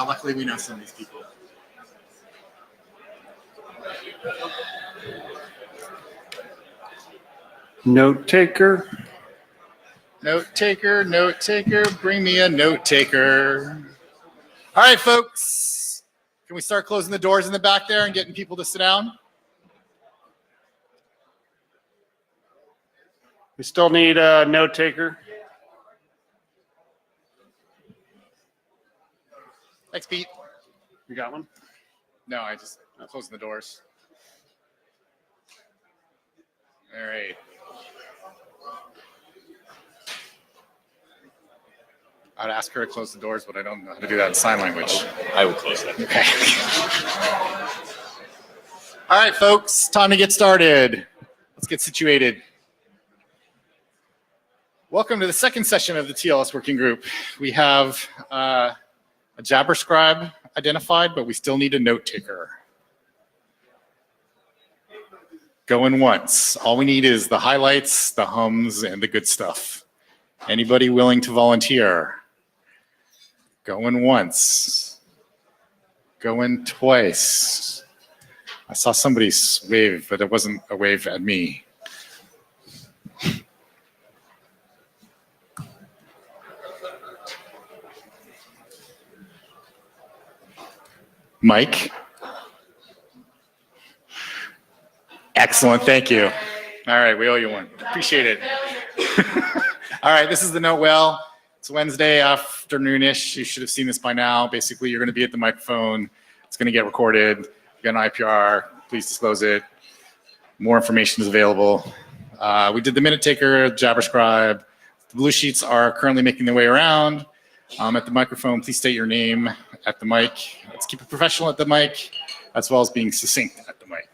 Luckily, we know some of these people. Note taker. Note taker, note taker, bring me a note taker. All right, folks. Can we start closing the doors in the back there and getting people to sit down? We still need a note taker. Thanks, Pete. You got one? No, I just closing the doors. All right. I'd ask her to close the doors, but I don't know how to do that in sign language. I will close that. Okay. All right, folks, time to get started. Let's get situated. Welcome to the second session of the TLS working group. We have a Jabber scribe identified, but we still need a note taker. Going once. All we need is the highlights, the hums, and the good stuff. Anybody willing to volunteer? Going once. Going twice. I saw somebody wave, but it wasn't a wave at me. Mike? Excellent, thank you. All right, we owe you one. Appreciate it. All right, this is the note well. It's Wednesday afternoon-ish. You should have seen this by now. Basically, you're going to be at the microphone. It's going to get recorded. You got an IPR. Please disclose it. More information is available. We did the minute taker, Jabber scribe. The blue sheets are currently making their way around. At the microphone, please state your name at the mic. Let's keep it professional at the mic, as well as being succinct at the mic.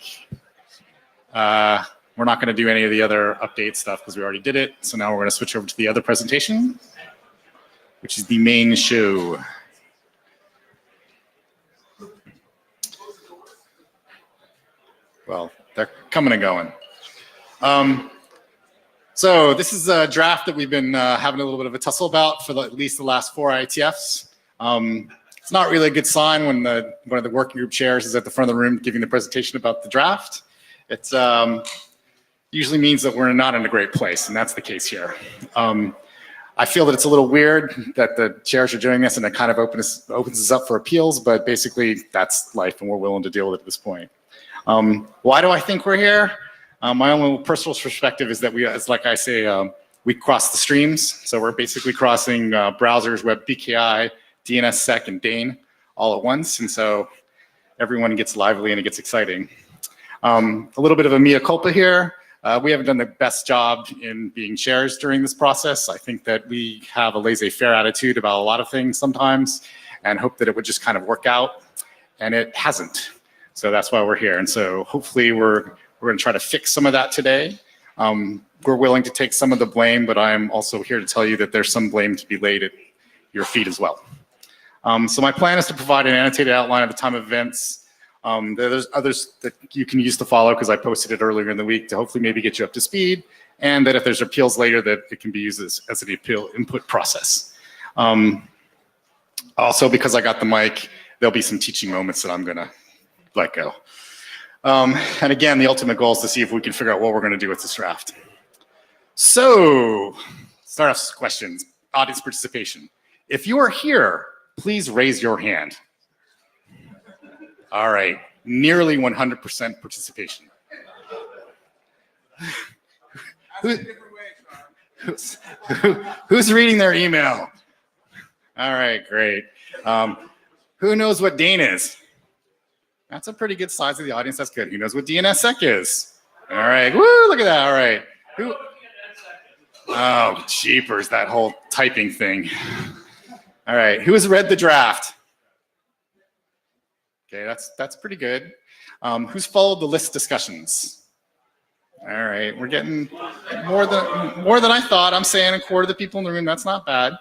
We're not going to do any of the other update stuff because we already did it. So now we're going to switch over to the other presentation, which is the main show. Well, they're coming and going. So this is a draft that we've been having a little bit of a tussle about for at least the last 4 IETFs. It's not really a good sign when one of the working group chairs is at the front of the room giving the presentation about the draft. It usually means that we're not in a great place, and that's the case here. I feel that it's a little weird that the chairs are doing this, and it kind of opens us up for appeals, but basically that's life, and we're willing to deal with it at this point. Why do I think we're here? My own personal perspective is that like I say, we cross the streams. So we're basically crossing browsers, web PKI, DNSSEC, and Dane all at once. And so everyone gets lively and it gets exciting. A little bit of a mea culpa here. We haven't done the best job in being chairs during this process. I think that we have a laissez-faire attitude about a lot of things sometimes and hope that it would just kind of work out. And it hasn't. So that's why we're here. And so hopefully we're going to try to fix some of that today. We're willing to take some of the blame, but I'm also here to tell you that there's some blame to be laid at your feet as well. So my plan is to provide an annotated outline at the time of events. There's others that you can use to follow because I posted it earlier in the week to hopefully maybe get you up to speed, and that if there's appeals later that it can be used as an appeal input process. Also, because I got the mic, there'll be some teaching moments that I'm going to let go. And again, the ultimate goal is to see if we can figure out what we're going to do with this draft. So, start off with questions, audience participation. If you are here, please raise your hand. All right, nearly 100% participation. Who's reading their email? All right, great. Who knows what Dane is? That's a pretty good size of the audience. That's good. Who knows what DNSSEC is? All right. Woo, look at that. All right. Who? Oh, jeepers, that whole typing thing. All right. Who has read the draft? Okay, that's pretty good. Who's followed the list discussions? All right. We're getting more than I thought. I'm saying a quarter of the people in the room. That's not bad.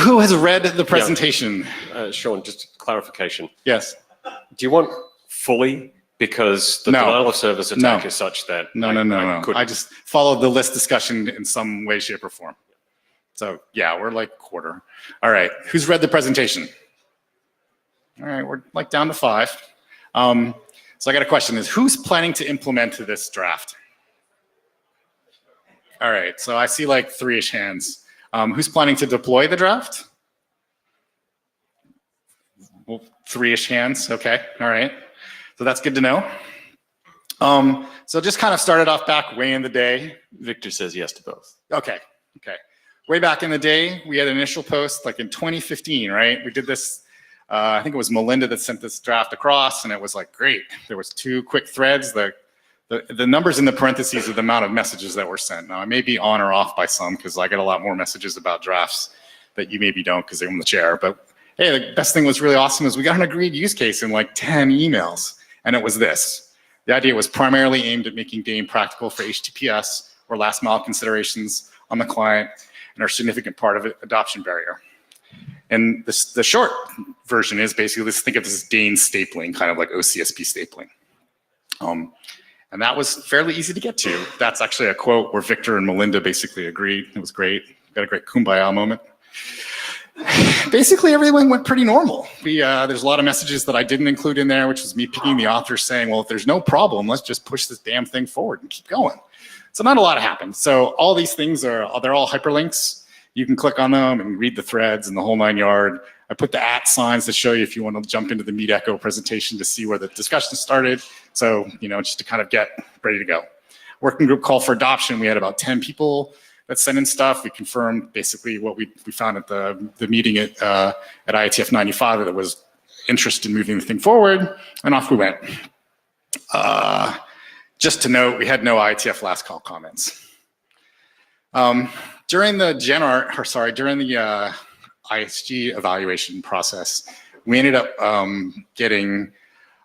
Who has read the presentation? Yeah. Sean, just clarification. Yes. Do you want fully? Because the denial of service attack is such that No. I just followed the list discussion in some way, shape, or form. So yeah, we're like quarter. All right, who's read the presentation? All right, we're like down to 5. So I got a question, is who's planning to implement this draft? All right, so I see like 3-ish hands. Who's planning to deploy the draft? Well, 3-ish hands, okay, all right. So that's good to know. So just kind of started off back way in the day. Victor says yes to both. Okay, okay. Way back in the day, we had an initial post like in 2015, right? We did this, I think it was Melinda that sent this draft across, and it was like, great. There was 2 quick threads. The numbers in the parentheses are the amount of messages that were sent. Now, I may be on or off by some because I get a lot more messages about drafts that you maybe don't because they're in the chair. But hey, the best thing was really awesome is we got an agreed use case in like 10 emails, and it was this. The idea was primarily aimed at making Dane practical for HTTPS or last mile considerations on the client and are a significant part of an adoption barrier. And the short version is basically, let's think of this as Dane stapling, kind of like OCSP stapling. And that was fairly easy to get to. That's actually a quote where Victor and Melinda basically agreed. It was great. Got a great kumbaya moment. Basically, everything went pretty normal. There's a lot of messages that I didn't include in there, which was me picking the author saying, well, if there's no problem, let's just push this damn thing forward and keep going. So not a lot happened. So all these things they're all hyperlinks. You can click on them and read the threads and the whole 9 yard. I put the @ signs to show you if you want to jump into the Meet Echo presentation to see where the discussion started. So, just to kind of get ready to go. Working group call for adoption, we had about 10 people that sent in stuff. We confirmed basically what we found at the meeting at IETF 95 that was interest in moving the thing forward, and off we went. Just to note, we had no IETF last call comments. During the ISG evaluation process, we ended up getting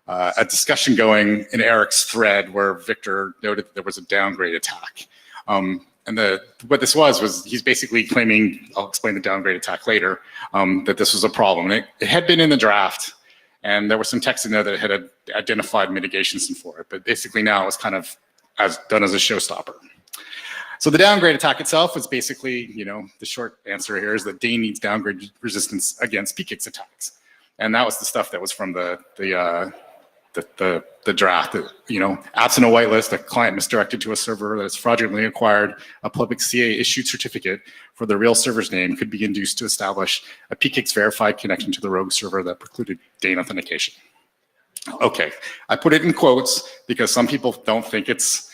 a discussion going in Eric's thread where Victor noted that there was a downgrade attack. And what this was he's basically claiming, I'll explain the downgrade attack later, that this was a problem. And it had been in the draft, and there was some text in there that had identified mitigations for it. But basically now it was kind of done as a showstopper. So the downgrade attack itself is basically, the short answer here is that Dane needs downgrade resistance against PKIX attacks. And that was the stuff that was from the draft. Absent a whitelist, a client misdirected to a server that has fraudulently acquired a public CA issued certificate for the real server's name could be induced to establish a PKIX verified connection to the rogue server that precluded Dane authentication. Okay, I put it in quotes because some people don't think it's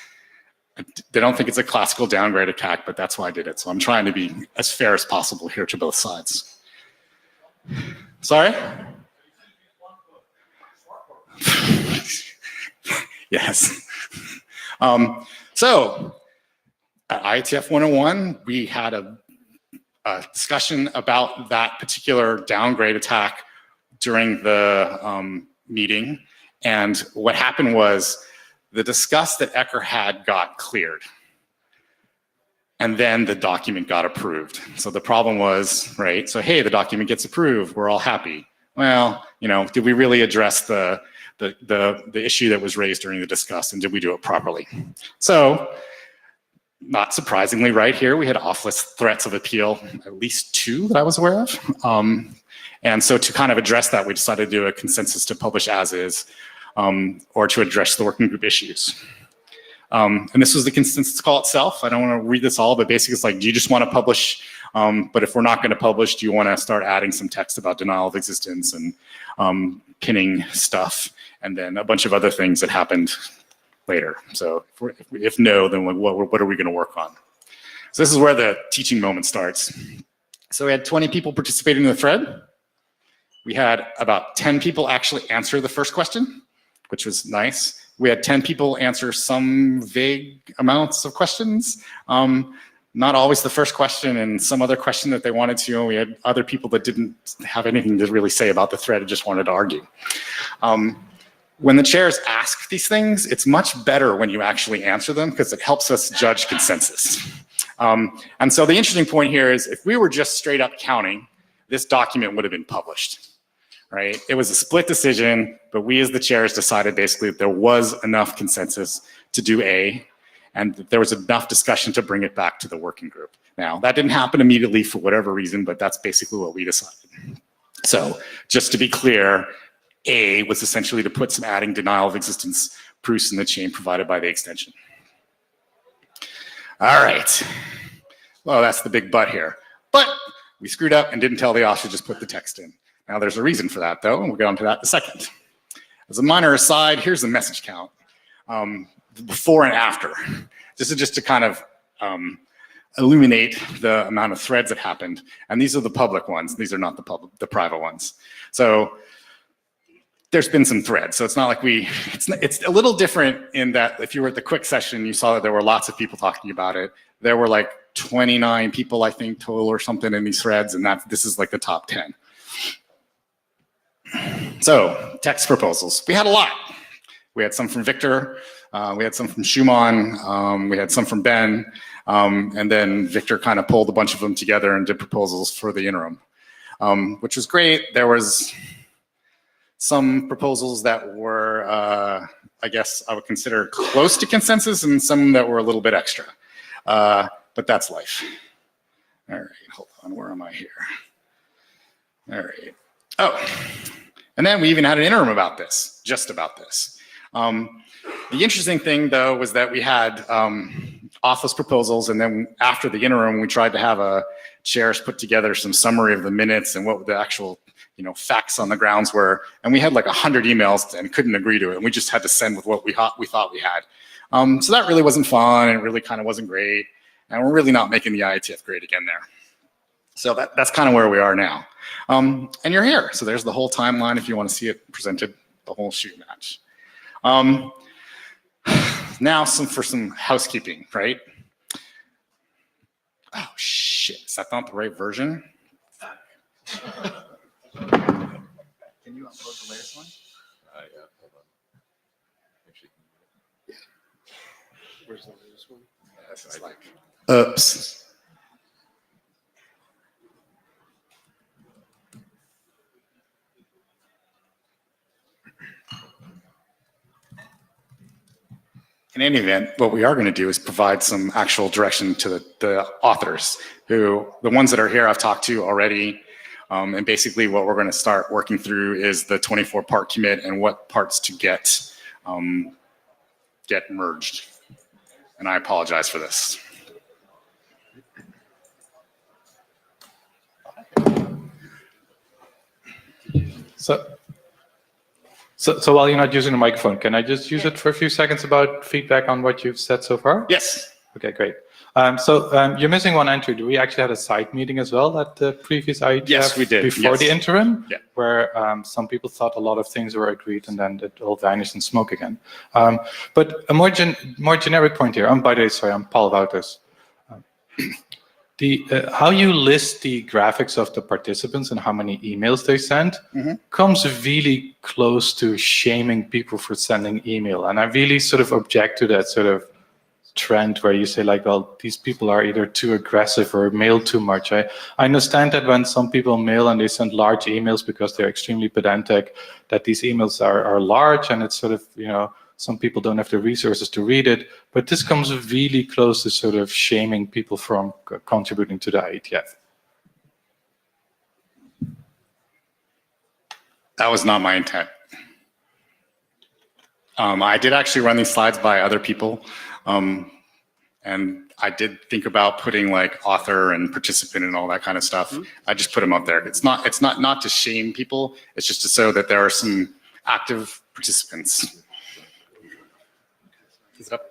a classical downgrade attack, but that's why I did it. So I'm trying to be as fair as possible here to both sides. Sorry? Yes. So at IETF 101, we had a discussion about that particular downgrade attack during the meeting. And what happened was the disgust that Ecker had got cleared. And then the document got approved. So the problem was, right, so hey, the document gets approved, we're all happy. Well, did we really address the issue that was raised during the discuss, and did we do it properly? So, not surprisingly, right here, we had off-list threats of appeal, at least 2 that I was aware of. And so to kind of address that, we decided to do a consensus to publish as is, or to address the working group issues. And this was the consensus call itself. I don't want to read this all, but basically it's like, do you just want to publish? But if we're not going to publish, do you want to start adding some text about denial of existence and pinning stuff, and then a bunch of other things that happened later. So if no, then what are we going to work on? So this is where the teaching moment starts. So we had 20 people participating in the thread. We had about 10 people actually answer the first question, which was nice. We had 10 people answer some vague amounts of questions. Not always the first question, and some other question that they wanted to. And we had other people that didn't have anything to really say about the thread and just wanted to argue. When the chairs ask these things, it's much better when you actually answer them because it helps us judge consensus. And so the interesting point here is if we were just straight up counting, this document would have been published, right? It was a split decision, but we as the chairs decided basically that there was enough consensus to do A, and there was enough discussion to bring it back to the working group. Now, that didn't happen immediately for whatever reason, but that's basically what we decided. So just to be clear, A was essentially to put some adding denial of existence proofs in the chain provided by the extension. All right. Well, that's the big but here. But we screwed up and didn't tell the author to just put the text in. Now, there's a reason for that, though, and we'll get onto that in a second. As a minor aside, here's the message count, before and after. This is just to kind of illuminate the amount of threads that happened. And these are the public ones. These are not the private ones. So there's been some threads. So it's not like it's a little different in that if you were at the quick session, you saw that there were lots of people talking about it. There were like 29 people, I think, total or something in these threads, and this is like the top 10. So, text proposals. We had a lot. We had some from Victor, we had some from Schumann, we had some from Ben, and then Victor kind of pulled a bunch of them together and did proposals for the interim, which was great. There was some proposals that were, I guess I would consider close to consensus, and some that were a little bit extra. But that's life. All right, hold on, where am I here? All right. Oh, and then we even had an interim about this, just about this. The interesting thing, though, was that we had office proposals, and then after the interim, we tried to have chairs put together some summary of the minutes and what the actual facts on the grounds were, and we had like 100 emails and couldn't agree to it, and we just had to send with what we thought we had. So that really wasn't fun, and it really kind of wasn't great, and we're really not making the IETF great again there. So that's kind of where we are now. And you're here, so there's the whole timeline if you want to see it presented, the whole shoot match. Now for some housekeeping, right? Oh shit, is that not the right version? Can you upload the latest one? Yeah, hold on. Actually, Yeah. Where's the latest one? Yeah, this is like, oops. In any event, what we are going to do is provide some actual direction to the authors, the ones that are here I've talked to already. And basically what we're going to start working through is the 24-part commit and what parts to get merged. And I apologize for this. So while you're not using the microphone, can I just use it for a few seconds about feedback on what you've said so far? Yes. Okay, great. So you're missing one entry. We actually had a side meeting as well at the previous IETF. Yes, we did. Before the interim, yeah. Where some people thought a lot of things were agreed and then it all vanished in smoke again. But a more generic point here. By the way, sorry, I'm Paul Wouters. How you list the graphics of the participants and how many emails they sent comes really close to shaming people for sending email. And I really sort of object to that sort of trend where you say like, well, these people are either too aggressive or mail too much. I understand that when some people mail and they send large emails because they're extremely pedantic, that these emails are large and it's sort of, some people don't have the resources to read it, but this comes really close to sort of shaming people from contributing to the IETF. That was not my intent. I did actually run these slides by other people, and I did think about putting like author and participant and all that kind of stuff. I just put them up there. It's not to shame people. It's just to show that there are some active participants. Is it up?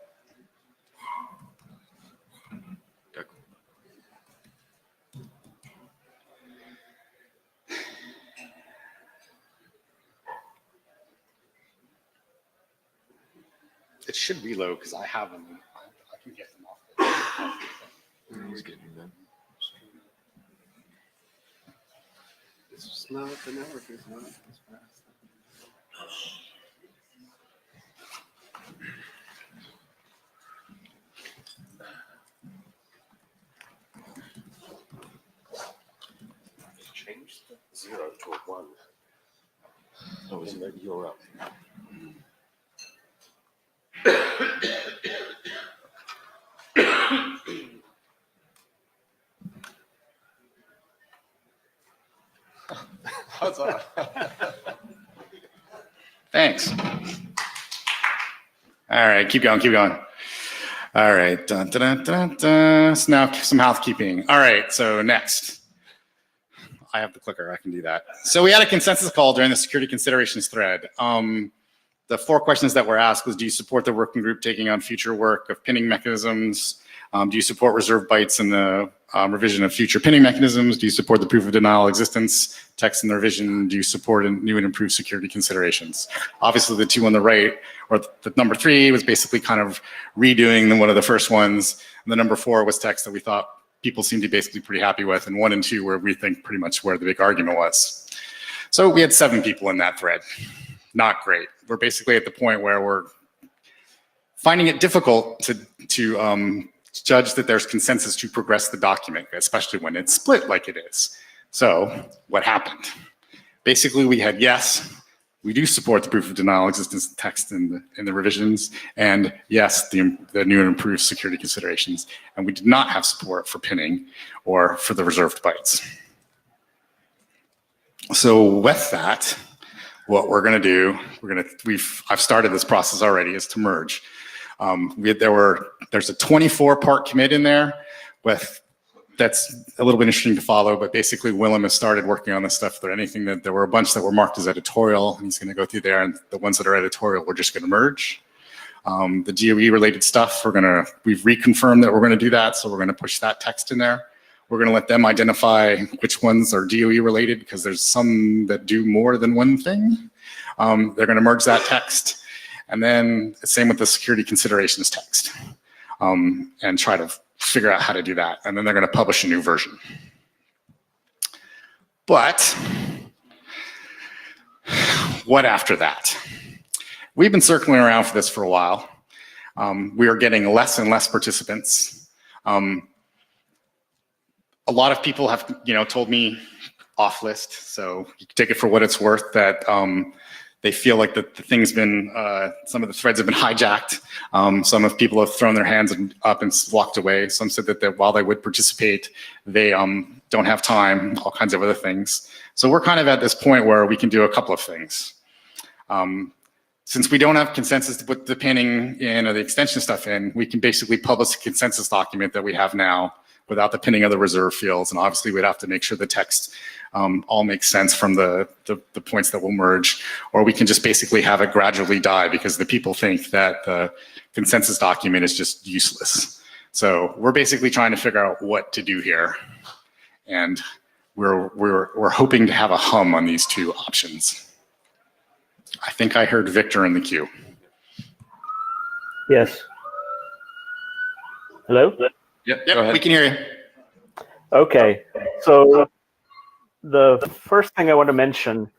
It should reload because I have them. I can get them off. He's getting them. It's not the network is not as fast. Change the 0 to a 1. Oh, is it you're up? Thanks. All right, keep going, keep going. All right, dun, dun, dun, dun, dun. So now some housekeeping. All right, so next. I have the clicker, I can do that. So we had a consensus call during the security considerations thread. The 4 questions that were asked was, do you support the working group taking on future work of pinning mechanisms? Do you support reserved bytes in the revision of future pinning mechanisms? Do you support the proof of denial existence text in the revision? Do you support new and improved security considerations? Obviously, the 2 on the right, or the number 3 was basically kind of redoing one of the first ones. And the number 4 was text that we thought people seemed to be basically pretty happy with. And 1 and 2 where we think pretty much where the big argument was. So we had 7 people in that thread. Not great. We're basically at the point where we're finding it difficult to judge that there's consensus to progress the document, especially when it's split like it is. So what happened? Basically, we had yes, we do support the proof of denial existence text in the revisions, and yes, the new and improved security considerations, and we did not have support for pinning or for the reserved bytes. So with that, what we're going to do, I've started this process already, is to merge. There's a 24-part commit in there that's a little bit interesting to follow, but basically Willem has started working on this stuff. There were a bunch that were marked as editorial, and he's going to go through there, and the ones that are editorial, we're just going to merge. The GOE related stuff, we've reconfirmed that we're going to do that, so we're going to push that text in there. We're going to let them identify which ones are DOE related, because there's some that do more than one thing. They're going to merge that text. And then same with the security considerations text, and try to figure out how to do that. And then they're going to publish a new version. But what after that? We've been circling around for this for a while. We are getting less and less participants. A lot of people have, told me off list, so you can take it for what it's worth, that they feel like the thing's been, some of the threads have been hijacked. Some of people have thrown their hands up and walked away. Some said that while they would participate, they don't have time, all kinds of other things. So we're kind of at this point where we can do a couple of things. Since we don't have consensus to put the pinning in or the extension stuff in, we can basically publish a consensus document that we have now without the pinning of the reserve fields. And obviously we'd have to make sure the text all makes sense from the points that will merge, or we can just basically have it gradually die because the people think that the consensus document is just useless. So we're basically trying to figure out what to do here. And we're hoping to have a hum on these 2 options. I think I heard Victor in the queue. Yes. Hello? Yep, we can hear you. Okay, so the first thing I want to mention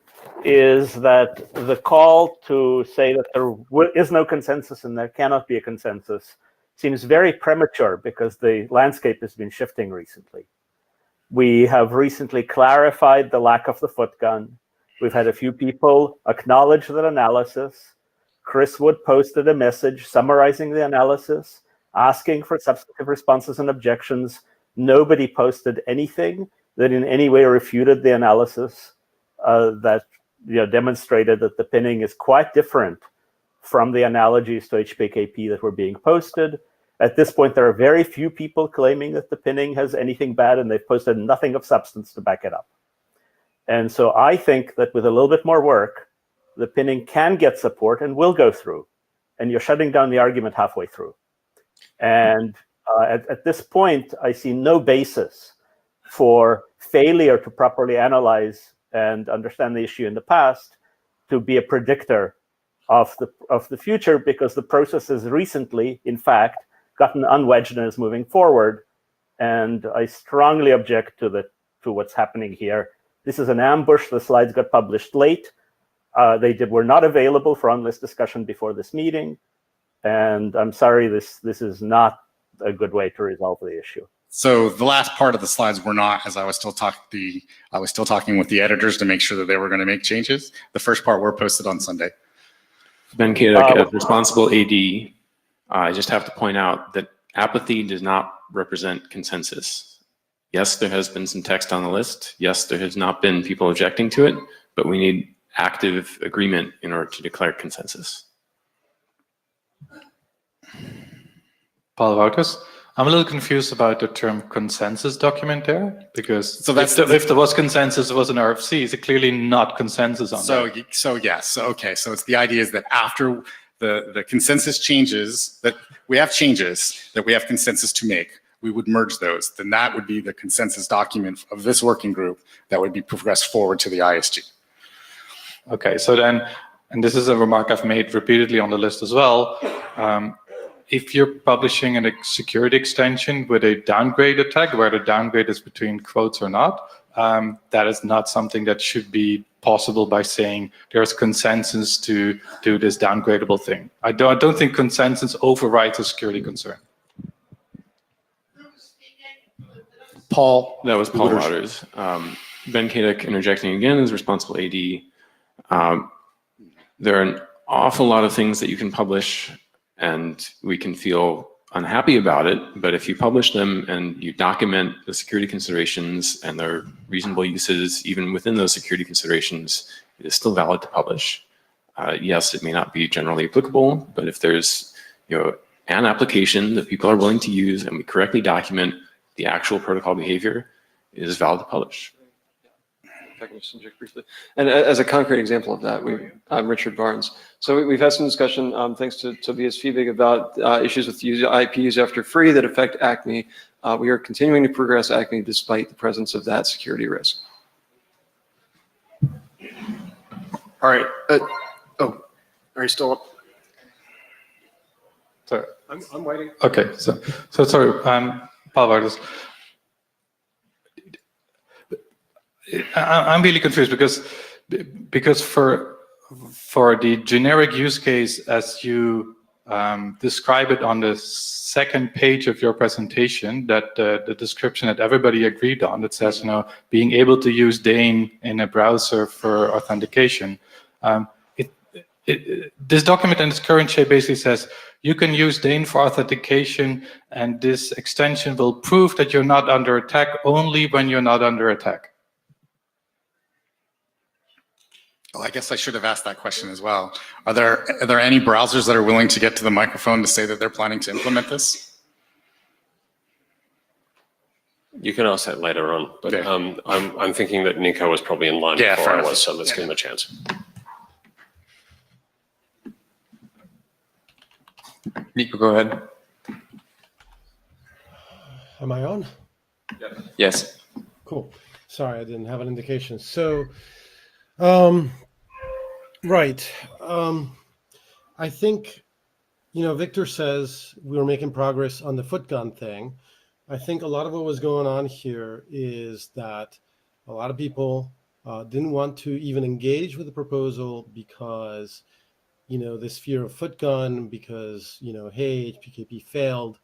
is that the call to say that there is no consensus and there cannot be a consensus seems very premature because the landscape has been shifting recently. We have recently clarified the lack of the foot gun. We've had a few people acknowledge that analysis. Chris Wood posted a message summarizing the analysis, asking for substantive responses and objections. Nobody posted anything that in any way refuted the analysis that demonstrated that the pinning is quite different from the analogies to HPKP that were being posted. At this point, there are very few people claiming that the pinning has anything bad, and they've posted nothing of substance to back it up. And so I think that with a little bit more work, the pinning can get support and will go through. And you're shutting down the argument halfway through. And at this point, I see no basis for failure to properly analyze and understand the issue in the past to be a predictor of the future, because the process has recently, in fact, gotten unwedged and is moving forward. And I strongly object to what's happening here. This is an ambush. The slides got published late. They were not available for on-list discussion before this meeting. And I'm sorry, this is not a good way to resolve the issue. So the last part of the slides were not, as I was still talking with the editors to make sure that they were going to make changes. The first part were posted on Sunday. Ben Kadek, as responsible AD, I just have to point out that apathy does not represent consensus. Yes, there has been some text on the list. Yes, there has not been people objecting to it, but we need active agreement in order to declare consensus. Paul Wouters, I'm a little confused about the term consensus document there, because So that's if there was consensus, it was an RFC. Is it clearly not consensus on that? So yes, okay. So it's the idea is that after the consensus changes, that we have changes that we have consensus to make, we would merge those. Then that would be the consensus document of this working group that would be progressed forward to the ISG. Okay, so then, and this is a remark I've made repeatedly on the list as well, if you're publishing a security extension with a downgraded tag, where the downgrade is between quotes or not, that is not something that should be possible by saying there's consensus to do this downgradable thing. I don't think consensus overrides a security concern. Paul. That was Paul Wouters. Ben Kadek interjecting again as responsible AD. There are an awful lot of things that you can publish and we can feel unhappy about it, but if you publish them and you document the security considerations and their reasonable uses, even within those security considerations, it is still valid to publish. Yes, it may not be generally applicable, but if there's an application that people are willing to use and we correctly document the actual protocol behavior, it is valid to publish. If I can just interject briefly. And as a concrete example of that, I'm Richard Barnes. So we've had some discussion, thanks to Tobias Fiebig, about issues with IP use after free that affect Acme. We are continuing to progress Acme despite the presence of that security risk. All right. Are you still up? Sorry. I'm waiting. Okay, so sorry, Paul Wouters. I'm really confused because for the generic use case as you describe it on the second page of your presentation, that the description that everybody agreed on, that says being able to use Dane in a browser for authentication. This document in its current shape basically says you can use Dane for authentication, and this extension will prove that you're not under attack only when you're not under attack. Well, I guess I should have asked that question as well. Are there any browsers that are willing to get to the microphone to say that they're planning to implement this? You can ask that later on, but Yeah. I'm thinking that Nico was probably in line Yeah, before fair I enough. was, so let's give him a chance. Nico, go ahead. Am I on? Yes. Cool. Sorry, I didn't have an indication. So, right. I think, Victor says we were making progress on the foot gun thing. I think a lot of what was going on here is that a lot of people didn't want to even engage with the proposal because, this fear of foot gun, because, hey, HPKP failed.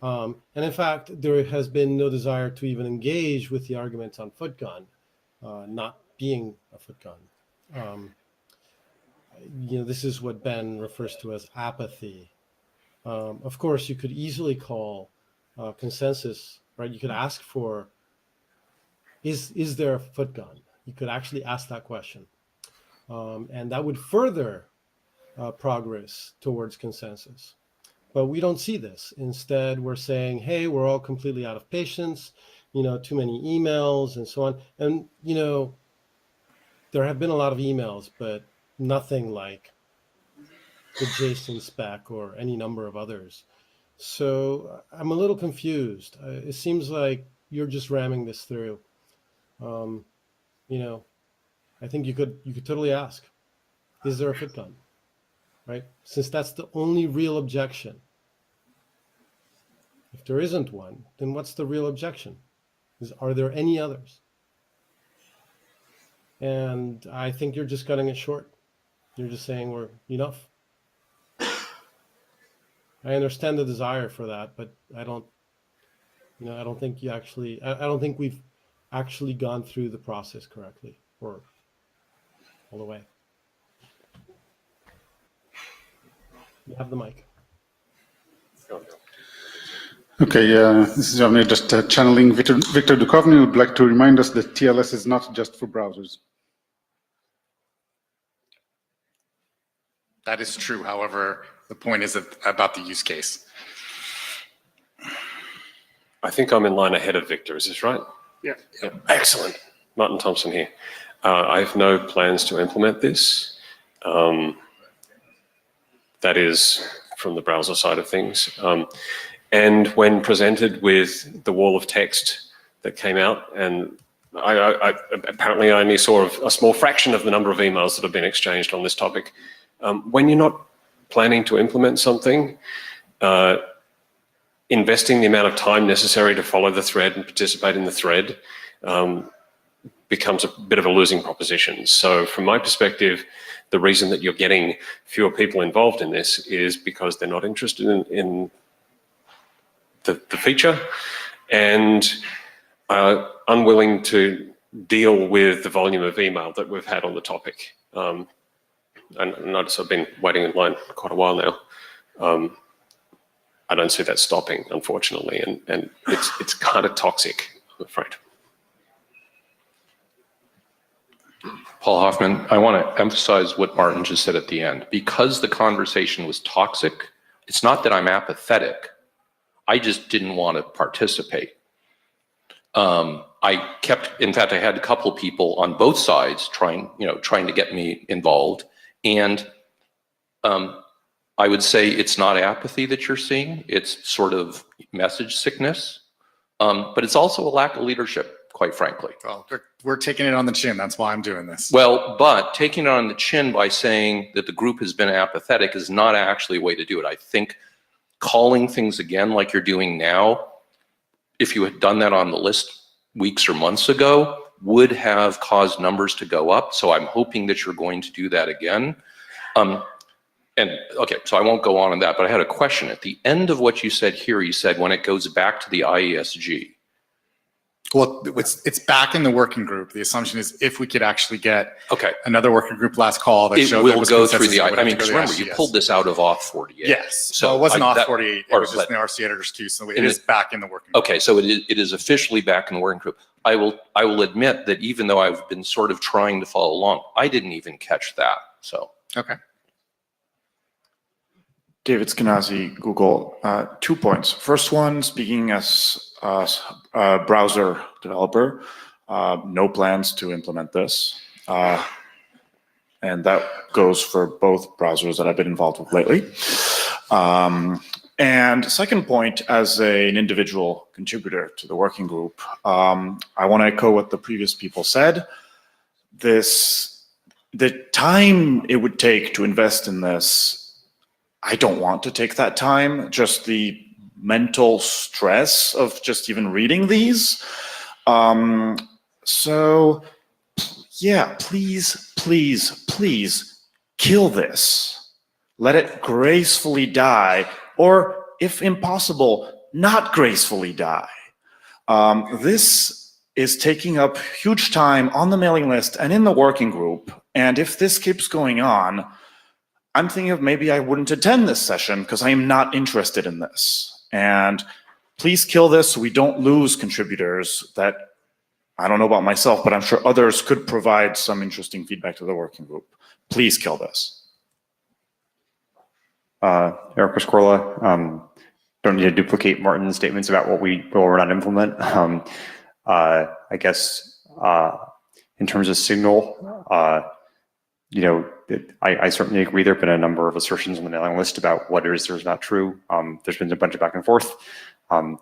And in fact, there has been no desire to even engage with the arguments on foot gun, not being a foot gun. This is what Ben refers to as apathy. Of course, you could easily call consensus, right? You could ask for, is there a foot gun? You could actually ask that question. And that would further progress towards consensus. But we don't see this. Instead, we're saying, hey, we're all completely out of patience, too many emails and so on. And, there have been a lot of emails, but nothing like the JSON spec or any number of others. So I'm a little confused. It seems like you're just ramming this through. I think you could totally ask, is there a foot gun? Right? Since that's the only real objection. If there isn't one, then what's the real objection? Are there any others? And I think you're just cutting it short. You're just saying we're enough. I understand the desire for that, but I don't think I don't think we've actually gone through the process correctly or all the way. You have the mic. Okay, this is Javnir, just channeling Victor Duchovny, who would like to remind us that TLS is not just for browsers. That is true. However, the point is about the use case. I think I'm in line ahead of Victor, is this right? Yeah. Excellent. Martin Thompson here. I have no plans to implement this. That is from the browser side of things. And when presented with the wall of text that came out, and I apparently only saw a small fraction of the number of emails that have been exchanged on this topic. When you're not planning to implement something, investing the amount of time necessary to follow the thread and participate in the thread becomes a bit of a losing proposition. So from my perspective, the reason that you're getting fewer people involved in this is because they're not interested in the feature and are unwilling to deal with the volume of email that we've had on the topic. And notice I've been waiting in line for quite a while now. I don't see that stopping, unfortunately, and it's kind of toxic, I'm afraid. Paul Hoffman, I want to emphasize what Martin just said at the end. Because the conversation was toxic, it's not that I'm apathetic. I just didn't want to participate. In fact, I had a couple people on both sides trying to get me involved. And I would say it's not apathy that you're seeing. It's sort of message sickness. But it's also a lack of leadership, quite frankly. Well, we're taking it on the chin. That's why I'm doing this. Well, but taking it on the chin by saying that the group has been apathetic is not actually a way to do it. I think calling things again like you're doing now, if you had done that on the list weeks or months ago, would have caused numbers to go up. So I'm hoping that you're going to do that again. And okay, so I won't go on that, but I had a question. At the end of what you said here, you said when it goes back to the IESG. Well, it's back in the working group. The assumption is if we could actually get another working group last call that showed it will go through the, I mean, because remember, you pulled this out of Auth 48. Yes, so it wasn't Auth 48, it was just in the RC editors too, so it is back in the working group. Okay, so it is officially back in the working group. I will admit that even though I've been sort of trying to follow along, I didn't even catch that, so. Okay. David Skenazy, Google. 2 points. First one, speaking as a browser developer, no plans to implement this. And that goes for both browsers that I've been involved with lately. And second point, as an individual contributor to the working group, I want to echo what the previous people said. The time it would take to invest in this, I don't want to take that time, just the mental stress of just even reading these. So yeah, please, please, please kill this. Let it gracefully die, or if impossible, not gracefully die. This is taking up huge time on the mailing list and in the working group. And if this keeps going on, I'm thinking of maybe I wouldn't attend this session because I am not interested in this. And please kill this so we don't lose contributors that, I don't know about myself, but I'm sure others could provide some interesting feedback to the working group. Please kill this. Eric Pasquarla, don't need to duplicate Martin's statements about what we will or not implement. I guess in terms of signal, I certainly agree there have been a number of assertions on the mailing list about what is or is not true. There's been a bunch of back and forth. I'm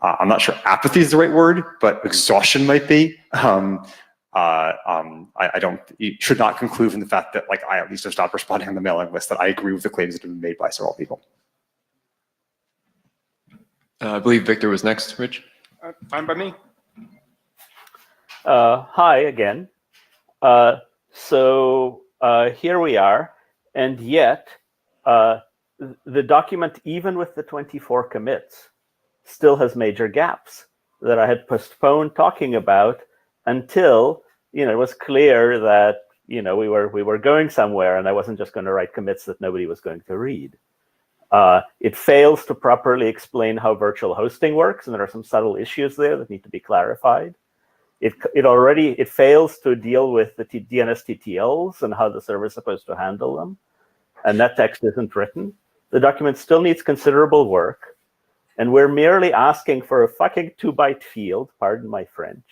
not sure apathy is the right word, but exhaustion might be. You should not conclude from the fact that I at least have stopped responding on the mailing list that I agree with the claims that have been made by several people. I believe Victor was next, Rich. Fine by me. Hi again. So here we are, and yet the document, even with the 24 commits, still has major gaps that I had postponed talking about until it was clear that we were going somewhere, and I wasn't just going to write commits that nobody was going to read. It fails to properly explain how virtual hosting works, and there are some subtle issues there that need to be clarified. It fails to deal with the DNS TTLs and how the server is supposed to handle them, and that text isn't written. The document still needs considerable work, and we're merely asking for a fucking 2-byte field, pardon my French,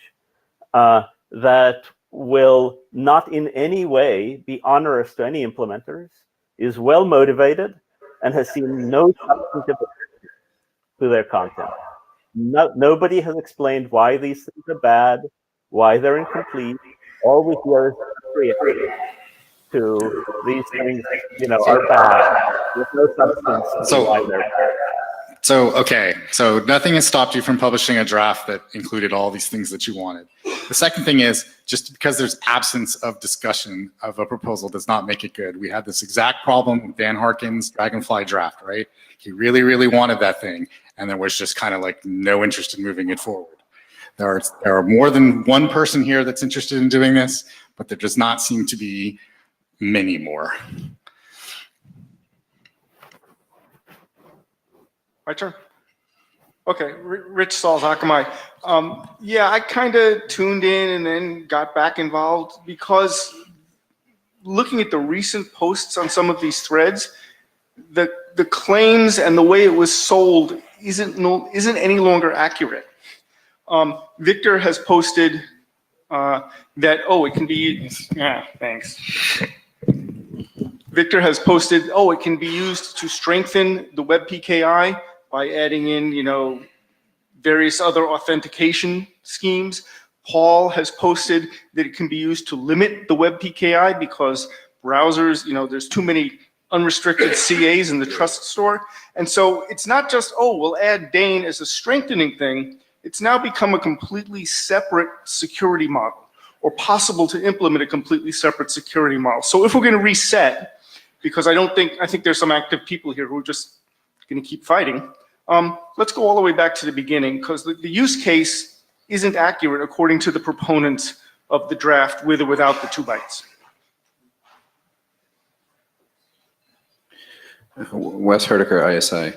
that will not in any way be onerous to any implementers, is well motivated, and has seen no substantive to their content. Nobody has explained why these things are bad, why they're incomplete. All we hear is reaction to these things, are bad, with no substance to why they're bad. So nothing has stopped you from publishing a draft that included all these things that you wanted. The second thing is, just because there's absence of discussion of a proposal does not make it good. We had this exact problem with Dan Harkin's Dragonfly draft, right? He really, really wanted that thing, and there was just kind of like no interest in moving it forward. There are more than one person here that's interested in doing this, but there does not seem to be many more. My turn? Okay, Rich Sauls, Akamai. Yeah, I kind of tuned in and then got back involved because looking at the recent posts on some of these threads, the claims and the way it was sold isn't any longer accurate. Victor has posted that, it can be, thanks. Victor has posted, it can be used to strengthen the web PKI by adding in, various other authentication schemes. Paul has posted that it can be used to limit the web PKI because browsers, there's too many unrestricted CAs in the trust store. And so it's not just, we'll add Dane as a strengthening thing. It's now become a completely separate security model, or possible to implement a completely separate security model. So if we're going to reset, because I think there's some active people here who are just going to keep fighting, let's go all the way back to the beginning, because the use case isn't accurate according to the proponents of the draft with or without the 2 bytes. Wes Herdeker, ISI.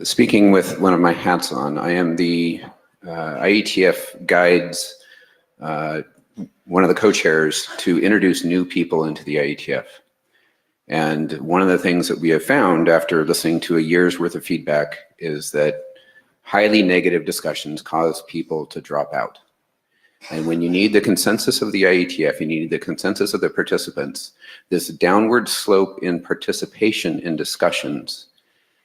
Speaking with one of my hats on, I am the IETF guides, one of the co-chairs to introduce new people into the IETF. And one of the things that we have found after listening to a year's worth of feedback is that highly negative discussions cause people to drop out. And when you need the consensus of the IETF, you need the consensus of the participants, this downward slope in participation in discussions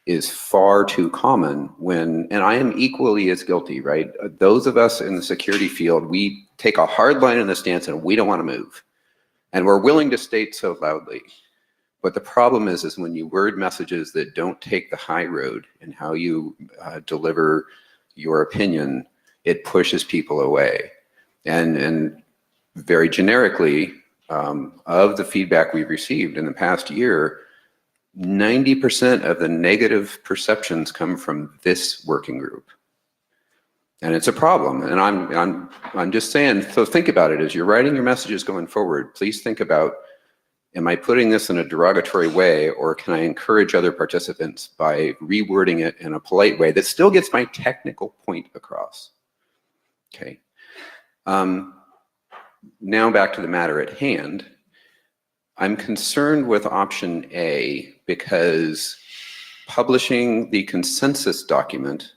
is far too common and I am equally as guilty, right? Those of us in the security field, we take a hard line in the stance and we don't want to move. And we're willing to state so loudly. But the problem is when you word messages that don't take the high road in how you deliver your opinion, it pushes people away. And very generically, of the feedback we've received in the past year, 90% of the negative perceptions come from this working group. And it's a problem. And I'm just saying, so think about it as you're writing your messages going forward. Please think about, am I putting this in a derogatory way, or can I encourage other participants by rewording it in a polite way that still gets my technical point across? Okay. Now back to the matter at hand. I'm concerned with option A because publishing the consensus document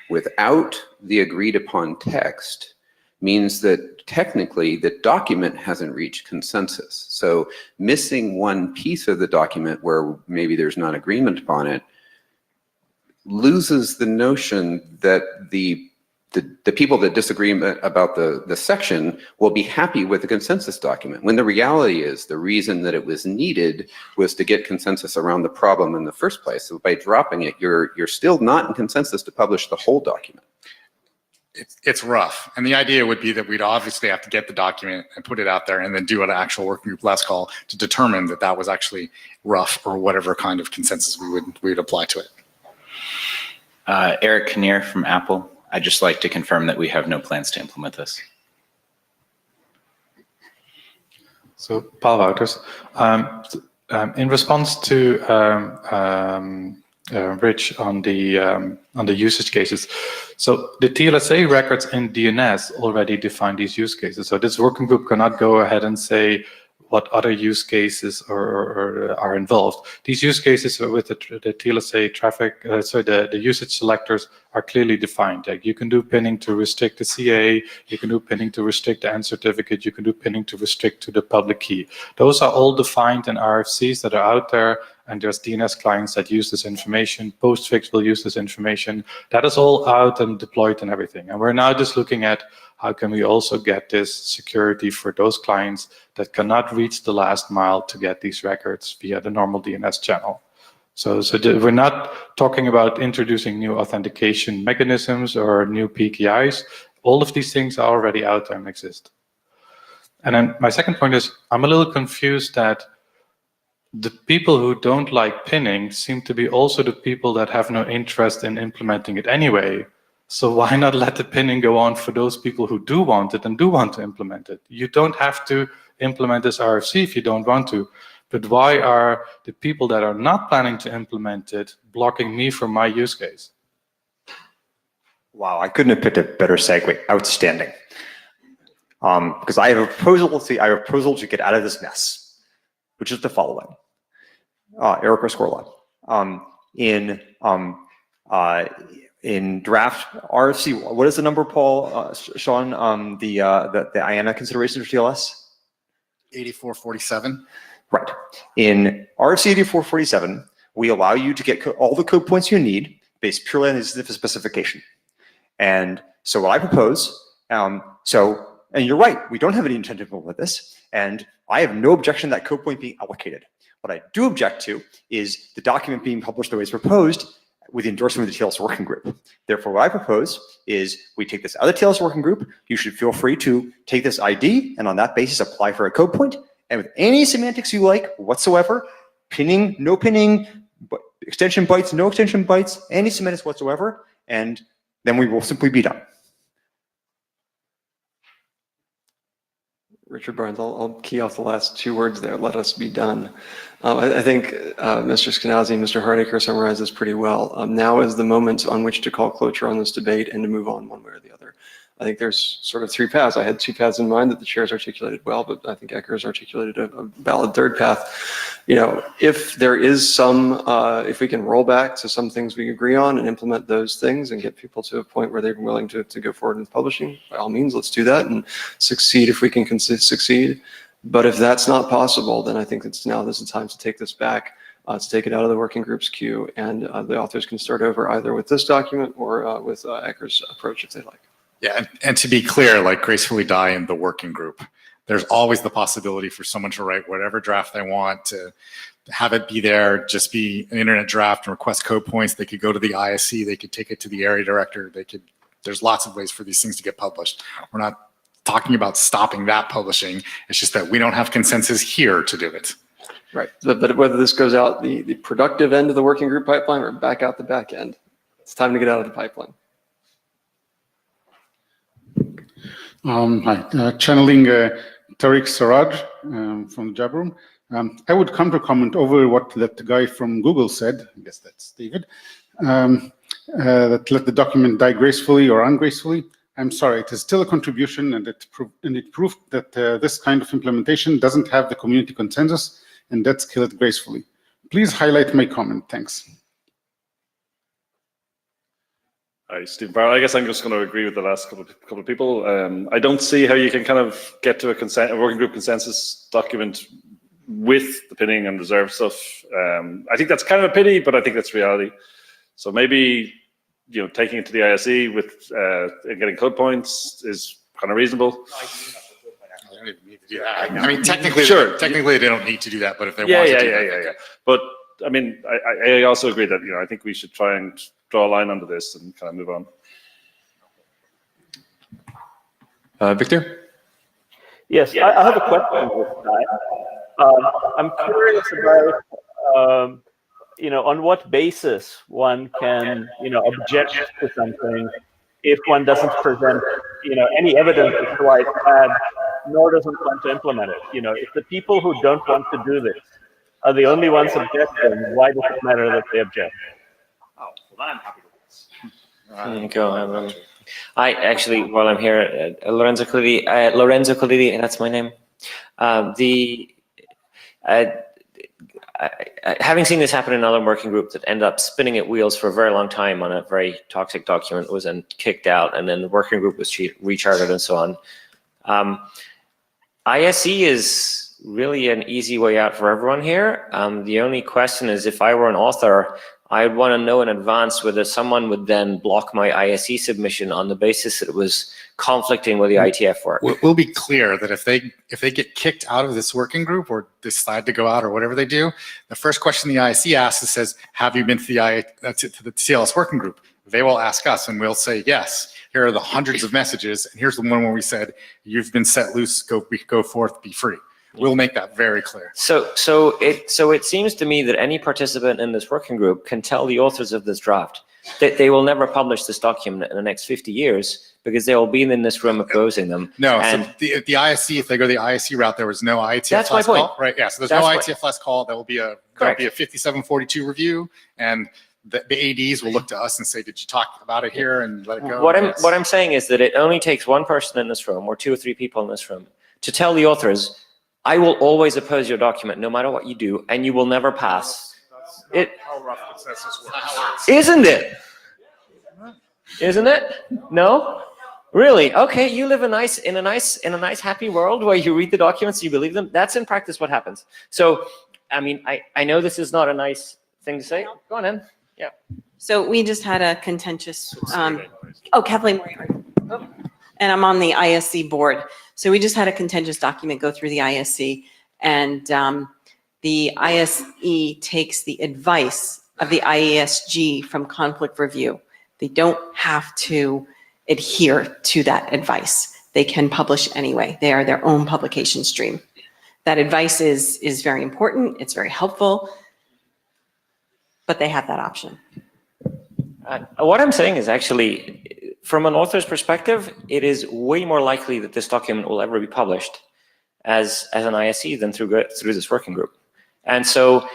without the agreed upon text means that technically the document hasn't reached consensus. So missing one piece of the document where maybe there's not agreement upon it loses the notion that the people that disagree about the section will be happy with the consensus document, when the reality is the reason that it was needed was to get consensus around the problem in the first place. So by dropping it, you're still not in consensus to publish the whole document. It's rough. And the idea would be that we'd obviously have to get the document and put it out there and then do an actual working group last call to determine that that was actually rough, or whatever kind of consensus we would apply to it. Eric Kinnear from Apple. I'd just like to confirm that we have no plans to implement this. So, Paul Wouters, In response to Rich on the usage cases, so the TLSA records in DNS already define these use cases. So this working group cannot go ahead and say what other use cases are involved. These use cases with the TLSA traffic, the usage selectors are clearly defined. Like you can do pinning to restrict the CA, you can do pinning to restrict the end certificate, you can do pinning to restrict to the public key. Those are all defined in RFCs that are out there, and there's DNS clients that use this information, Postfix will use this information. That is all out and deployed and everything. And we're now just looking at how can we also get this security for those clients that cannot reach the last mile to get these records via the normal DNS channel. So we're not talking about introducing new authentication mechanisms or new PKIs. All of these things are already out there and exist. And then my second point is, I'm a little confused that the people who don't like pinning seem to be also the people that have no interest in implementing it anyway. So why not let the pinning go on for those people who do want it and do want to implement it? You don't have to implement this RFC if you don't want to, but why are the people that are not planning to implement it blocking me from my use case? Wow, I couldn't have picked a better segue. Outstanding. Because I have a proposal to get out of this mess, which is the following. Eric Scorla. In draft RFC, what is the number, Paul, Sean, the IANA consideration for TLS? 8447. Right. In RFC 8447, we allow you to get all the code points you need based purely on the specification. And so what I propose, and you're right, we don't have any intent to implement this, and I have no objection to that code point being allocated. What I do object to is the document being published the way it's proposed with the endorsement of the TLS working group. Therefore, what I propose is we take this out of the TLS working group. You should feel free to take this ID and on that basis apply for a code point. And with any semantics you like whatsoever, pinning, no pinning, but extension bytes, no extension bytes, any semantics whatsoever, and then we will simply be done. Richard Barnes, I'll key off the last two words there, let us be done. I think Mr. Skenazy and Mr. Hardacre summarized this pretty well. Now is the moment on which to call closure on this debate and to move on one way or the other. I think there's sort of three paths. I had two paths in mind that the chairs articulated well, but I think Ecker's articulated a valid third path. You know, if there is some, if we can roll back to some things we agree on and implement those things and get people to a point where they're willing to go forward with publishing, by all means, let's do that and succeed if we can succeed. But if that's not possible, then I think this is the time to take this back, to take it out of the working group's queue, and the authors can start over either with this document or with Ecker's approach if they like. Yeah, and to be clear, like gracefully die in the working group, there's always the possibility for someone to write whatever draft they want, to have it be there, just be an internet draft and request code points. They could go to the ISC, they could take it to the area director, there's lots of ways for these things to get published. We're not talking about stopping that publishing. It's just that we don't have consensus here to do it. Right, but whether this goes out the productive end of the working group pipeline or back out the back end, it's time to get out of the pipeline. Hi, channeling Tariq Saraj from the Jab Room. I would counter comment over what that guy from Google said. I guess that's David. That let the document die gracefully or ungracefully. I'm sorry, it is still a contribution, and it proved that this kind of implementation doesn't have the community consensus, and let's kill it gracefully. Please highlight my comment. Thanks. Hi, Steve Barr. I guess I'm just going to agree with the last couple of people. I don't see how you can kind of get to a working group consensus document with the pinning and reserve stuff. I think that's kind of a pity, but I think that's reality. So maybe, you know, taking it to the ISE with getting code points is kind of reasonable. I mean, technically, technically they don't need to do that, but if they want to do that. Yeah. But I mean, I also agree that, you know, I think we should try and draw a line under this and kind of move on. Victor? Yes, I have a question this time. I'm curious about, you know, on what basis one can, you know, object to something if one doesn't present, you know, any evidence as to why it's bad, nor doesn't want to implement it. You know, if the people who don't want to do this are the only ones objecting, why does it matter that they object? Oh, well, I'm happy There you go. I actually, while I'm here, Lorenzo Colidi, that's my name. Having seen this happen in another working group that ended up spinning at wheels for a very long time on a very toxic document, was then kicked out, and then the working group was rechartered and so on. ISE is really an easy way out for everyone here. The only question is, if I were an author, I'd want to know in advance whether someone would then block my ISE submission on the basis that it was conflicting with the IETF work. We'll be clear that if they get kicked out of this working group or decide to go out or whatever they do, the first question the ISE asks is, says, have you been to the TLS working group? They will ask us and we'll say, yes, here are the hundreds of messages. And here's the one where we said, you've been set loose, go forth, be free. We'll make that very clear. So it seems to me that any participant in this working group can tell the authors of this draft that they will never publish this document in the next 50 years because they will be in this room opposing them. No, and so the ISE, if they go the ISE route, there was no IETF That's my last point. call, right? Yeah, so there's That's no my- IETF last call. There will be a 5742 review, and the ADs will look to us and say, did you talk about it here, and let it go? What I'm saying is that it only takes one person in this room or 2 or 3 people in this room to tell the authors, I will always oppose your document no matter what you do, and you will never pass. how rough consensus works. Isn't it? Isn't it? No? Really? Okay, you live in a nice happy world where you read the documents, you believe them. That's in practice what happens. So, I mean, I know this is not a nice thing to say. Go on in. Yeah. So we just had a contentious, Kathleen Moyer. And I'm on the ISC board. So we just had a contentious document go through the ISC, and the ISE takes the advice of the IESG from conflict review. They don't have to adhere to that advice. They can publish anyway. They are their own publication stream. That advice is very important. It's very helpful, but they have that option. What I'm saying is actually, from an author's perspective, it is way more likely that this document will ever be published as an ISE than through this working group. And so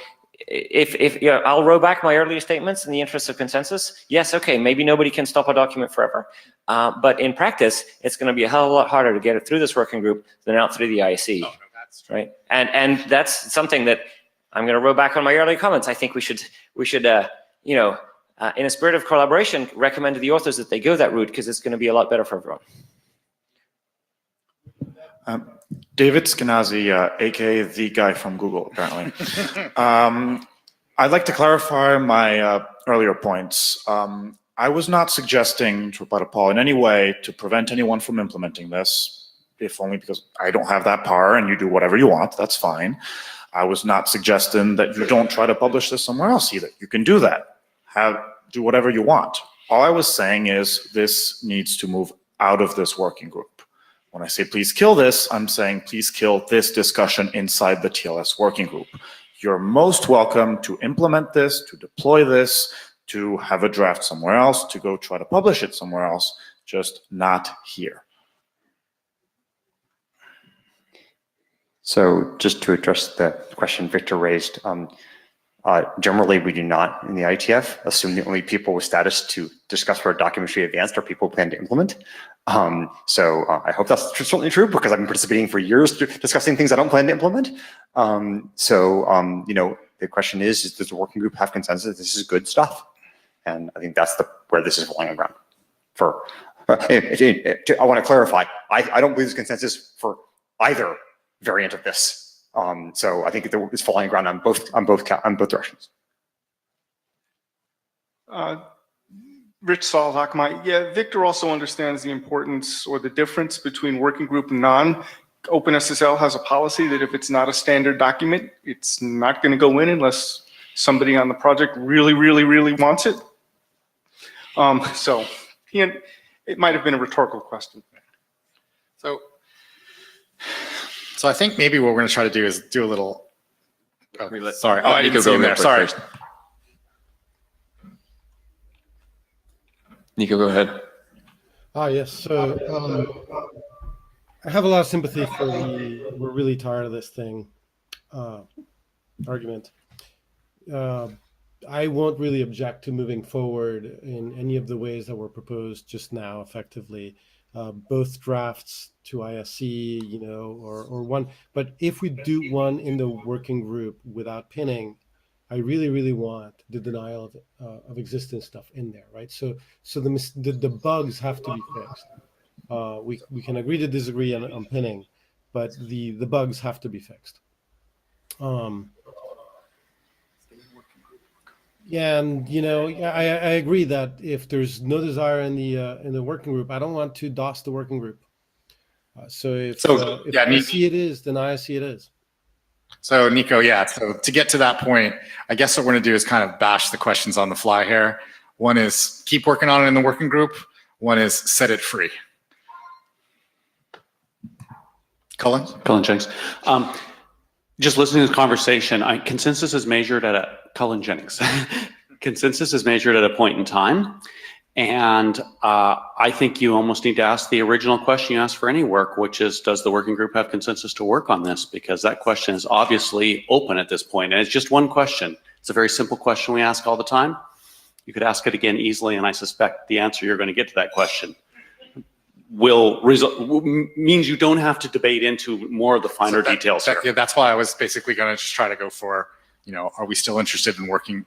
if I'll row back my earlier statements in the interest of consensus. Yes, okay, maybe nobody can stop a document forever. But in practice, it's going to be a hell of a lot harder to get it through this working group than out through the ISE, right? And that's something that I'm going to row back on my earlier comments. I think we should in a spirit of collaboration, recommend to the authors that they go that route because it's going to be a lot better for everyone. David Skenazy, aka the guy from Google, apparently. I'd like to clarify my earlier points. I was not suggesting, to reply to Paul, in any way to prevent anyone from implementing this, if only because I don't have that power and you do whatever you want, that's fine. I was not suggesting that you don't try to publish this somewhere else either. You can do that. Do whatever you want. All I was saying is this needs to move out of this working group. When I say please kill this, I'm saying please kill this discussion inside the TLS working group. You're most welcome to implement this, to deploy this, to have a draft somewhere else, to go try to publish it somewhere else, just not here. So just to address the question Victor raised, generally, we do not, in the IETF, assume the only people with status to discuss where documents should be advanced are people who plan to implement. So I hope that's certainly true because I've been participating for years discussing things I don't plan to implement. The question is does the working group have consensus? This is good stuff. And I think that's where this is falling on ground. I want to clarify, I don't believe there's consensus for either variant of this. So I think it's falling ground on both directions. Rich Saul-Hakmai, yeah, Victor also understands the importance or the difference between working group and non. OpenSSL has a policy that if it's not a standard document, it's not going to go in unless somebody on the project really, really, really wants it. So it might have been a rhetorical question. So I think maybe what we're going to try to do is do a little. Sorry, I didn't Nico, see him go there. Sorry. first. Nico, go ahead. Yes. So I have a lot of sympathy for we're really tired of this thing argument. I won't really object to moving forward in any of the ways that were proposed just now effectively. Both drafts to ISC, or one. But if we do one in the working group without pinning, I really, really want the denial of existence stuff in there, right? So the bugs have to be fixed. We can agree to disagree on pinning, but the bugs have to be fixed. Yeah, and I agree that if there's no desire in the working group, I don't want to DOS the working group. So if I see it is, then I see it is. So Nico, yeah. So to get to that point, I guess what we're going to do is kind of bash the questions on the fly here. One is keep working on it in the working group. One is set it free. Cullen Jennings. Just listening to this conversation, consensus is measured at Cullen Jennings. Consensus is measured at a point in time. And I think you almost need to ask the original question you asked for any work, which is, does the working group have consensus to work on this? Because that question is obviously open at this point. And it's just one question. It's a very simple question we ask all the time. You could ask it again easily, and I suspect the answer you're going to get to that question means you don't have to debate into more of the finer details here. Yeah, that's why I was basically going to just try to go for, are we still interested in working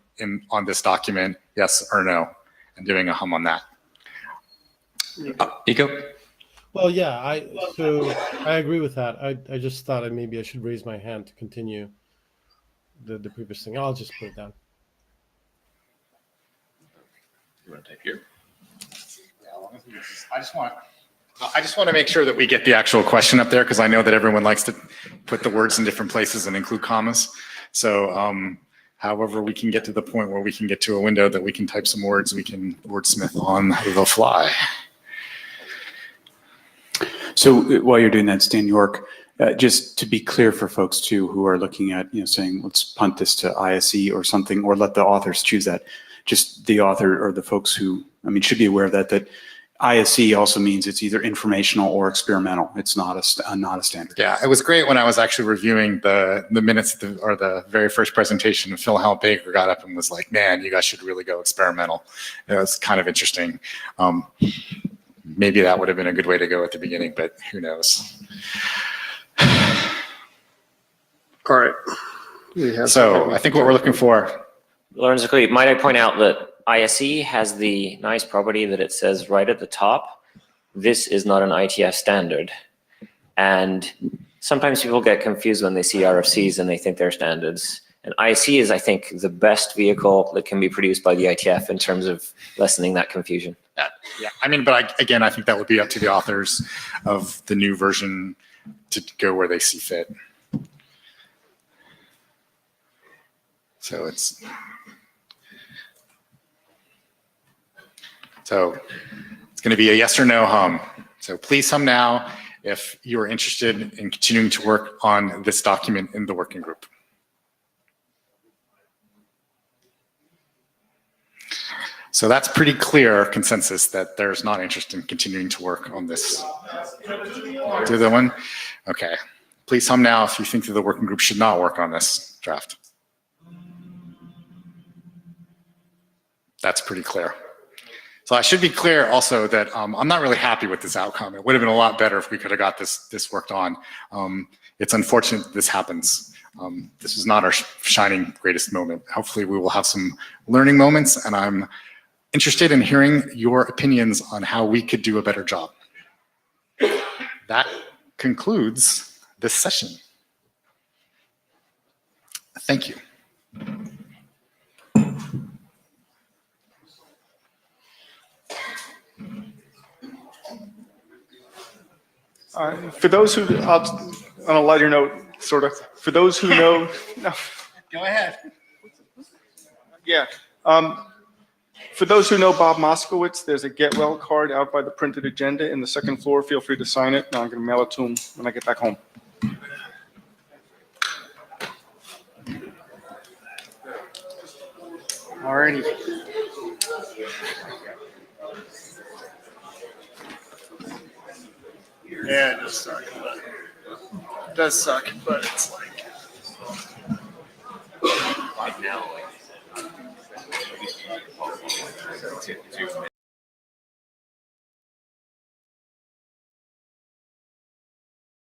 on this document? Yes or no? And doing a hum on that. Nico? Well, yeah, I agree with that. I just thought maybe I should raise my hand to continue the previous thing. I'll just put it down. You want to type here? I just want to make sure that we get the actual question up there, because I know that everyone likes to put the words in different places and include commas. So however we can get to the point where we can get to a window that we can type some words, we can wordsmith on the fly. So while you're doing that, Stan York, just to be clear for folks too who are looking at, saying let's punt this to ISE or something, or let the authors choose that. Just the author or the folks who, should be aware of that ISE also means it's either informational or experimental. It's not a standard. Yeah, it was great when I was actually reviewing the minutes or the very first presentation, and Phil Hal Baker got up and was like, "Man, you guys should really go experimental." It was kind of interesting. Maybe that would have been a good way to go at the beginning, but who knows? All right. So I think what we're looking for. Lorenzo, might I point out that ISE has the nice property that it says right at the top, this is not an IETF standard. And sometimes people get confused when they see RFCs and they think they're standards. And ISE is, I think, the best vehicle that can be produced by the IETF in terms of lessening that confusion. Yeah, but again, I think that would be up to the authors of the new version to go where they see fit. So it's going to be a yes or no hum. So please hum now if you are interested in continuing to work on this document in the working group. So that's pretty clear consensus that there's not interest in continuing to work on this. Do the one? Okay. Please hum now if you think that the working group should not work on this draft. That's pretty clear. So I should be clear also that I'm not really happy with this outcome. It would have been a lot better if we could have got this worked on. It's unfortunate that this happens. This is not our shining greatest moment. Hopefully we will have some learning moments, and I'm interested in hearing your opinions on how we could do a better job. That concludes this session. Thank you. For those who, on a lighter note, sort of, for those who know, no. Go ahead. Yeah. For those who know Bob Moskowitz, there's a get well card out by the printed agenda in the second floor. Feel free to sign it. I'm going to mail it to him when I get back home. Alrighty. Yeah, it does suck. It does suck, but it's like. right now, like,